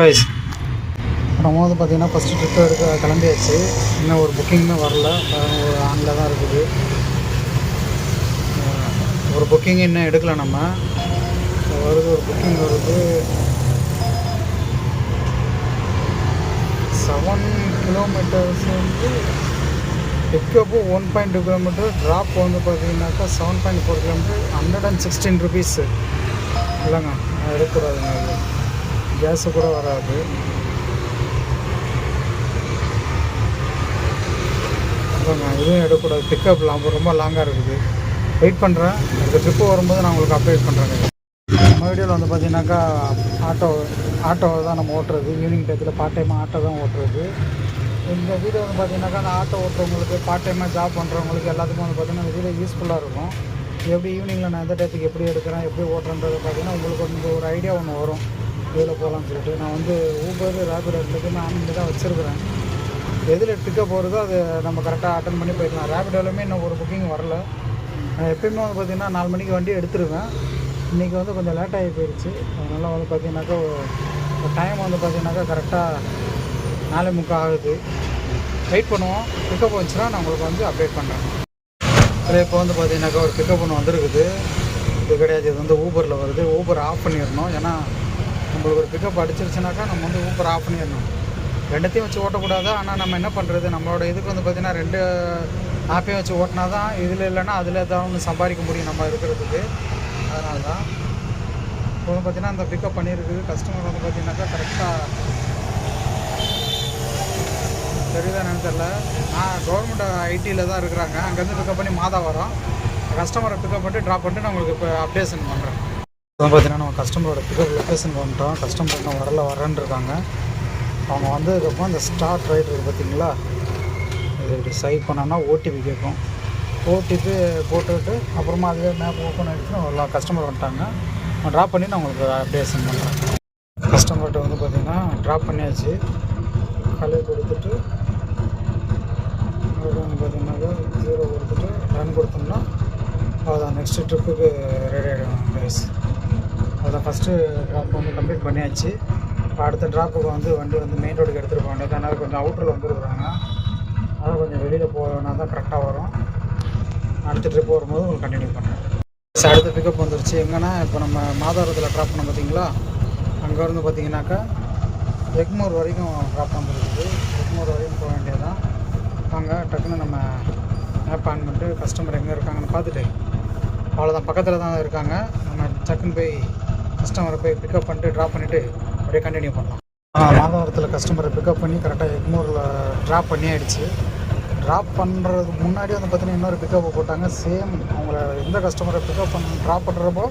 நம்ம வந்து பார்த்திங்கன்னா ஃபஸ்ட்டு ட்ரிப்பு எடுக்க கிளம்பியாச்சு. இன்னும் ஒரு புக்கிங்குமே வரல, ஒரு ஆனில் தான் இருக்குது. ஒரு புக்கிங் இன்னும் எடுக்கலை. நம்ம வருது, ஒரு புக்கிங் வருது. 7 கிலோமீட்டர்ஸ் வந்து பிக்கப்பு 1.2 கிலோமீட்டர், ட்ராப் வந்து பார்த்தீங்கன்னாக்கா 7.4 கிலோமீட்டர், 116 ருபீஸு. இல்லைங்க, எடுக்கக்கூடாதுங்க. அது கேஸு கூட வராது. இதுவும் எடுக்கக்கூடாது. பிக்கப் ரொம்ப லாங்காக இருக்குது. வெயிட் பண்ணுறேன். இந்த ட்ரிப்பு வரும்போது நான் உங்களுக்கு அப்டேட் பண்ணுறேங்க. நம்ம வீடியோவில் வந்து பார்த்தீங்கன்னாக்கா ஆட்டோ தான் நம்ம ஓட்டுறது. ஈவினிங் டயத்தில் பார்ட் டைமாக ஆட்டோ தான் ஓட்டுறது. இந்த வீடியோ வந்து பார்த்தீங்கன்னாக்கா அந்த ஆட்டோ ஓட்டுறவங்களுக்கு, பார்ட் டைமாக ஜாப் பண்ணுறவங்களுக்கு எல்லாத்துக்கும் வந்து பார்த்திங்கன்னா இந்த வீடியோ யூஸ்ஃபுல்லாக இருக்கும். எப்படி ஈவினிங்கில் நான் எந்த டயத்துக்கு எப்படி எடுக்கிறேன், எப்படி ஓட்டுறேன்றது பார்த்தீங்கன்னா உங்களுக்கு வந்து ஒரு ஐடியா ஒன்று வரும். இதில் போகலான்னு சொல்லிட்டு நான் வந்து ஊபர், ரேபிடோ ரெண்டுக்குமே ஆன் பண்ணி தான் வச்சுருக்கிறேன். எதில் பிக்கப் போகிறதோ அது நம்ம கரெக்டாக அட்டன் பண்ணி போய்க்கலாம். ரேபிடோலுமே இன்னும் ஒரு புக்கிங் வரல. நான் எப்பயுமே வந்து பார்த்திங்கன்னா 4 மணிக்கு வண்டி எடுத்துருவேன். இன்றைக்கி வந்து கொஞ்சம் லேட்டாகி போயிடுச்சு. அதனால் வந்து பார்த்திங்கனாக்கா டைம் வந்து பார்த்திங்கனாக்கா கரெக்டாக 4:45 ஆகுது. வெயிட் பண்ணுவோம். பிக்கப் வந்துச்சுன்னா நான் உங்களுக்கு வந்து அப்டேட் பண்ணுறேன். அதில் இப்போ வந்து பார்த்திங்கனாக்கா ஒரு பிக்கப் ஒன்று வந்துருக்குது. இது கிடையாது, இது வந்து ஊபரில் வருது. ஊபர் ஆஃப் பண்ணிடணும். ஏன்னா நம்மளுக்கு ஒரு பிக்கப் அடிச்சிருச்சுனாக்கா நம்ம வந்து ஊபர் ஆஃப் பண்ணிடணும். ரெண்டுத்தையும் வச்சு ஓட்டக்கூடாது. ஆனால் நம்ம என்ன பண்ணுறது, நம்மளோட இதுக்கு வந்து பார்த்திங்கன்னா 2 ஆப்பையும் வச்சு ஓட்டினா தான் இதில் இல்லைன்னா அதில் ஏதாவது ஒன்று சம்பாதிக்க முடியும் நம்ம இருக்கிறதுக்கு. அதனால தான் இப்போ வந்து பார்த்திங்கன்னா இந்த பிக்கப் பண்ணியிருக்குது. கஸ்டமர் வந்து பார்த்திங்கனாக்கா கரெக்டாக தெரியுதா என்னன்னு தெரியல. நான் கவர்மெண்ட் ஐடியில் தான் இருக்கிறாங்க. அங்கேருந்து பிக்கப் பண்ணி வரோம். கஸ்டமரை பிக்கப் பண்ணிட்டு ட்ராப் பண்ணிட்டு நான் உங்களுக்கு இப்போ அப்டேஷன் பண்ணுறேன். இப்போ பார்த்திங்கன்னா நம்ம கஸ்டமரோட பிக்கப் லொக்கேஷன் வந்துட்டோம். கஸ்டமர் இன்னும் வரேன்னு இருக்காங்க. அவங்க வந்ததுக்கப்புறம் இந்த ஸ்டார்ட் ரைட் இருக்குது பார்த்திங்களா, இது இப்படி சைட் பண்ணோன்னா ஓடிபி கேட்கும். ஓடிபி போட்டுவிட்டு அப்புறமா அதுவே மேப் ஓப்பன் ஆகிடுச்சுன்னா வரலாம். கஸ்டமர் வந்துட்டாங்க. நான் ட்ராப் பண்ணி நான் உங்களுக்கு அப்டேஷன் பண்ணுறேன். கஸ்டமர்கிட்ட வந்து பார்த்திங்கன்னா ட்ராப் பண்ணியாச்சு. கலை கொடுத்துட்டு வந்து பார்த்திங்கனாக்கா 0 கொடுத்துட்டு ரன் கொடுத்தோம்னா அதுதான் நெக்ஸ்ட்டு ட்ரிப்புக்கு ரெடி ஆகிடும் கைஸ். அதுதான் ஃபஸ்ட்டு ட்ராப் வந்து கம்ப்ளீட் பண்ணியாச்சு. அடுத்த ட்ராப்புக்கு வந்து வண்டி வந்து மெயின் ரோடுக்கு எடுத்துகிட்டு போக வேண்டியது. அதனால் கொஞ்சம் அவுட்டரில் வந்துருக்குறாங்க. அதை கொஞ்சம் வெளியில் போனால் தான் கரெக்டாக வரும். அடுத்த ட்ரிப் வரும்போது உங்களுக்கு கண்டினியூ பண்ணுறேன். அடுத்த பிக்கப் வந்துருச்சு. எங்கன்னா இப்போ நம்ம மாதவரத்தில் ட்ராப் பண்ண பார்த்திங்களா, அங்கே இருந்து பார்த்திங்கனாக்கா எக்மூர் வரைக்கும் ட்ராப் வந்துருக்குது. எக்மூர் வரைக்கும் போக வேண்டியது தான். வாங்க டக்குன்னு நம்ம மேப் ஆன் பண்ணிட்டு கஸ்டமர் எங்கே இருக்காங்கன்னு பார்த்துட்டு அவ்வளோதான், பக்கத்தில் தான் இருக்காங்க. நம்ம டக்குன்னு போய் கஸ்டமரை போய் பிக்கப் பண்ணிட்டு ட்ராப் பண்ணிவிட்டு அப்படியே கண்டினியூ பண்ணலாம். மாதவரத்தில் கஸ்டமரை பிக்கப் பண்ணி கரெக்டாக எக்மூரில் ட்ராப் பண்ணி ஆகிடுச்சு. ட்ராப் பண்ணுறதுக்கு முன்னாடி வந்து பார்த்திங்கன்னா இன்னொரு பிக்கப்பை போட்டாங்க. சேம் அவங்கள எந்த கஸ்டமரை பிக்கப் ட்ராப் பண்ணுறப்போ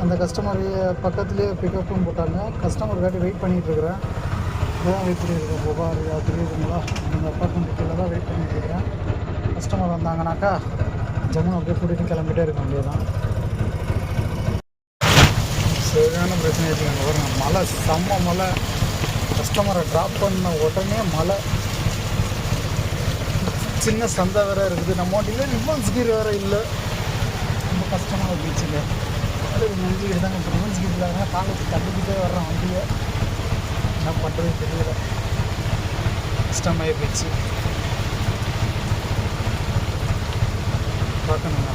அந்த கஸ்டமர் பக்கத்துலேயே பிக்கப்பும் போட்டாங்க. கஸ்டமர் காட்டி வெயிட் பண்ணிகிட்ருக்கிறேன். இப்போதான் வெயிட் பண்ணியிருக்கேன். புகார் தெரியுதுங்களா, இந்த அப்பார்ட்மெண்ட் கீழே தான் வெயிட் பண்ணிகிட்ருக்கேன். கஸ்டமர் வந்தாங்கனாக்கா ஜம்முன்னு அப்படியே கூட்டிகிட்டு கிளம்பிட்டே இருக்க வேண்டியதுதான். சரியான பிரச்சனை வச்சுக்கோங்க. பாருங்க, மழை செம்ம மழை. கஸ்டமரை ட்ராப் பண்ண உடனே மழை. சின்ன சந்தை வேறு இருக்குது. நம்ம வண்டியில் ரிவர்ஸ் கீர் வேறு இல்லை. ரொம்ப கஷ்டமாக போயிடுச்சுங்க. அது நெஞ்சிக்கிட்டு தாங்க. இப்போ ரிவர்ஸ் கீர் இல்லாத காலேஜ் தள்ளிக்கிட்டே வர்றேன் வண்டியை. என்ன பண்ணுறது தெரியல, கஷ்டமாகி போயிடுச்சு. பார்க்கணுங்க.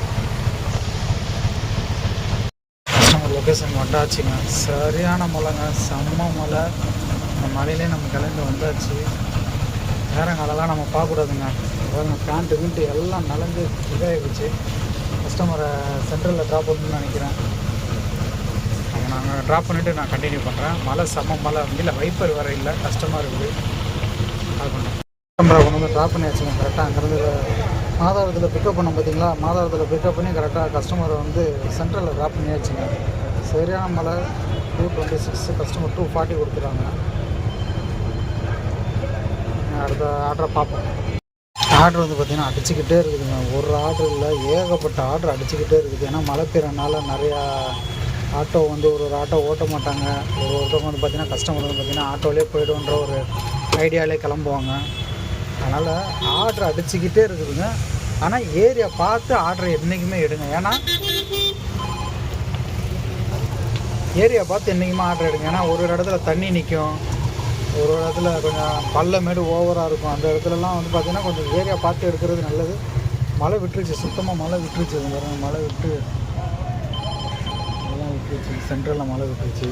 லொக்கேஷன் வந்தாச்சுங்க. சரியான மழைங்க, செம்ம மழை. அந்த மழையிலே நம்ம கிளம்பி வந்தாச்சு. நேரங்காலெல்லாம் நம்ம பார்க்கக்கூடாதுங்க. பாருங்க, பேண்ட்டு கீண்ட்டு எல்லாம் நனைஞ்சு இதாகிடுச்சு. கஸ்டமரை சென்ட்ரலில் ட்ராப் பண்ணணும்னு நினைக்கிறேன். நாங்கள் ட்ராப் பண்ணிவிட்டு நான் கண்டினியூ பண்ணுறேன். மழை செம்ம மழை. வண்டியில் வைப்பர் வேறு இல்லை, கஷ்டமாக இருக்குது. கால் பண்ணுறேன். கஸ்டமரை கொண்டு வந்து ட்ராப் பண்ணி வச்சுங்க. கரெக்டாக அங்கேருந்து மாதவரத்தில் பிக்கப் பண்ண பார்த்திங்களா, மாதவரத்தில் பிக்கப் பண்ணி கரெக்டாக கஸ்டமரை வந்து சென்ட்ரலில் ட்ராப் பண்ணி வச்சுங்க. சரியான மழை. 226 கஸ்டமர் 240 கொடுத்துட்டாங்க. அடுத்த ஆர்டரை பார்ப்போம். ஆர்டர் வந்து பார்த்திங்கன்னா அடிச்சுக்கிட்டே இருக்குதுங்க. ஒரு ஆர்டர் இல்லை, ஏகப்பட்ட ஆர்டர் அடிச்சுக்கிட்டே இருக்குது. ஏன்னா மழை பெய்யறனால நிறையா ஆட்டோ வந்து ஒரு ஆட்டோ ஓட்ட மாட்டாங்க. ஒருத்தவங்க வந்து பார்த்திங்கன்னா கஸ்டமர் வந்து பார்த்திங்கன்னா ஆட்டோலேயே போய்டுன்ற ஒரு ஐடியாவிலே கிளம்புவாங்க. அதனால் ஆர்டர் அடிச்சுக்கிட்டே இருக்குதுங்க. ஆனால் ஏரியா பார்த்து ஆர்டர் என்றைக்குமே எடுங்க. ஏன்னா ஏரியா பார்த்து என்றைக்குமே ஆர்டர் எடுங்க. ஏன்னா ஒரு இடத்துல தண்ணி நிற்கும், ஒரு இடத்துல கொஞ்சம் பள்ளமேடு ஓவராக இருக்கும். அந்த இடத்துலலாம் வந்து பார்த்திங்கன்னா கொஞ்சம் ஏரியா பார்த்து எடுக்கிறது நல்லது. மழை விட்டுருச்சு, சுத்தமாக மழை விட்டுருச்சு. பாருங்கள், மழை விட்டு எல்லாம் விட்டுருச்சு, சென்ட்ரலில் மழை விட்டுருச்சு.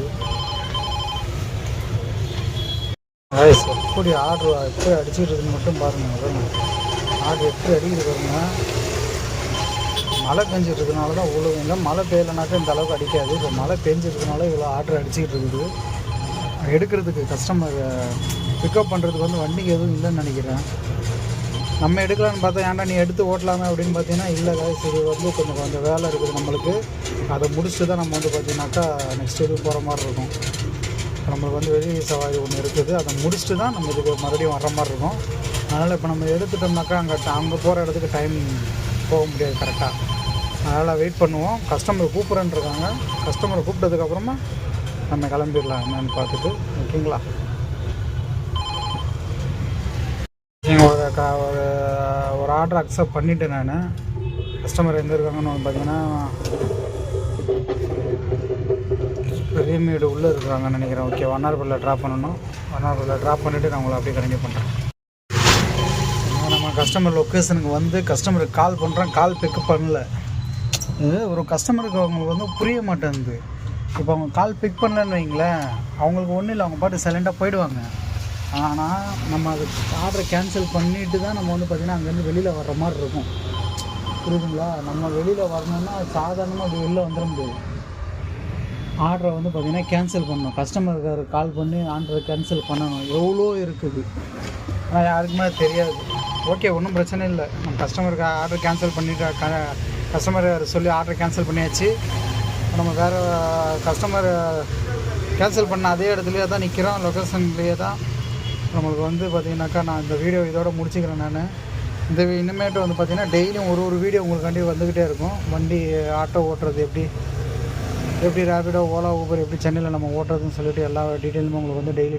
எப்படி ஆர்டர் எப்படி அடிச்சுக்கிறதுன்னு மட்டும் பாருங்கள். ஆர்டர் எப்படி அடிக்கிறது பாருங்கள். மழை பெஞ்சிட்ருக்கனால தான் இவ்வளோ, இல்லை மழை பெய்யலைனாக்கா இந்த அளவுக்கு அடிக்காது. இப்போ மழை பெஞ்சிருக்கனால இவ்வளோ ஆர்டர் அடிச்சுக்கிட்டு இருக்குது. எடுக்கிறதுக்கு கஸ்டமர் பிக்கப் பண்ணுறதுக்கு வந்து வண்டிக்கு எதுவும் இல்லைன்னு நினைக்கிறேன். நம்ம எடுக்கலான்னு பார்த்தா ஏன்டா நீ எடுத்து ஓட்டலாமே அப்படின்னு பார்த்தீங்கன்னா, இல்லை காய்ஸ் இது வந்து கொஞ்சம் வேலை இருக்குது நம்மளுக்கு. அதை முடிச்சுட்டு தான் நம்ம வந்து பார்த்தீங்கன்னாக்கா நெக்ஸ்ட் இது போகிற மாதிரி இருக்கும். நம்மளுக்கு வந்து வெளி சவாரி ஒன்று இருக்குது, அதை முடிச்சுட்டு தான் நம்ம இதுக்கு மறுபடியும் வர்ற மாதிரி இருக்கும். அதனால் இப்போ நம்ம எடுத்துட்டோம்னாக்கா அங்கே போகிற இடத்துக்கு டைம் போக முடியாது கரெக்டாக. அதனால் வெயிட் பண்ணுவோம். கஸ்டமர் கூப்பிட்றேன்ருக்காங்க. கஸ்டமரை கூப்பிட்டதுக்கப்புறமா நம்ம கிளம்பிடலாம் என்னென்னு பார்த்துட்டு. ஓகேங்களா? நீங்கள் ஒரு ஆர்டர் அக்செப்ட் பண்ணிவிட்டேன் நான். கஸ்டமர் எங்கே இருக்காங்கன்னு பார்த்தீங்கன்னா பெரியமேடு உள்ளே இருக்கிறாங்கன்னு நினைக்கிறேன். ஓகே, வண்ணாரப்பேட்டையில் ட்ராப் பண்ணணும். வண்ணாரப்பேட்டையில் ட்ராப் பண்ணிவிட்டு நான் உங்களை அப்படியே கண்டினியூ பண்ணுறேன். நம்ம கஸ்டமர் லொக்கேஷனுக்கு வந்து கஸ்டமருக்கு கால் பண்ணுறேன், கால் பிக்கப் பண்ணல. இது ஒரு கஸ்டமருக்கு அவங்களுக்கு வந்து புரிய மாட்டேங்குது. இப்போ அவங்க கால் பிக் பண்ணலன்னு வைங்களேன், அவங்களுக்கு ஒன்றும் இல்லை, அவங்க பாட்டு சைலண்ட்டாக போயிடுவாங்க. ஆனால் நம்ம அது ஆர்டரை கேன்சல் பண்ணிவிட்டு தான் நம்ம வந்து பார்த்திங்கன்னா அங்கேருந்து வெளியில் வர்ற மாதிரி இருக்கும். புரியுதுங்களா? நம்ம வெளியில் வரணுன்னா சாதாரணமாக அப்படி வெளில வந்துட முடியாது. ஆர்டரை வந்து பார்த்திங்கன்னா கேன்சல் பண்ணணும். கஸ்டமருக்கு கால் பண்ணி ஆர்டரை கேன்சல் பண்ணணும். எவ்வளோ இருக்குது, ஆனால் யாருக்குமே தெரியாது. ஓகே, ஒன்றும் பிரச்சனை இல்லை. நம்ம கஸ்டமருக்கு ஆர்டர் கேன்சல் பண்ணிவிட்டு கஸ்டமர் சொல்லி ஆர்டர் கேன்சல் பண்ணியாச்சு. நம்ம வேறு கஸ்டமர் கேன்சல் பண்ண அதே இடத்துலையே தான் நிற்கிறோம், லொக்கேஷன்லேயே தான். நம்மளுக்கு வந்து பார்த்திங்கனாக்கா நான் இந்த வீடியோ இதோட முடிச்சுக்கிறேன். நான் இந்த இனிமேட்டு வந்து பார்த்திங்கன்னா டெய்லியும் ஒரு வீடியோ உங்களுக்காண்டி வந்துக்கிட்டே இருக்கும். வண்டி ஆட்டோ ஓட்டுறது எப்படி ரேபிடோ, ஓலா, ஊபர் எப்படி சென்னையில் நம்ம ஓட்டுறதுன்னு சொல்லிட்டு எல்லா டீட்டெயிலுமே உங்களுக்கு வந்து டெய்லி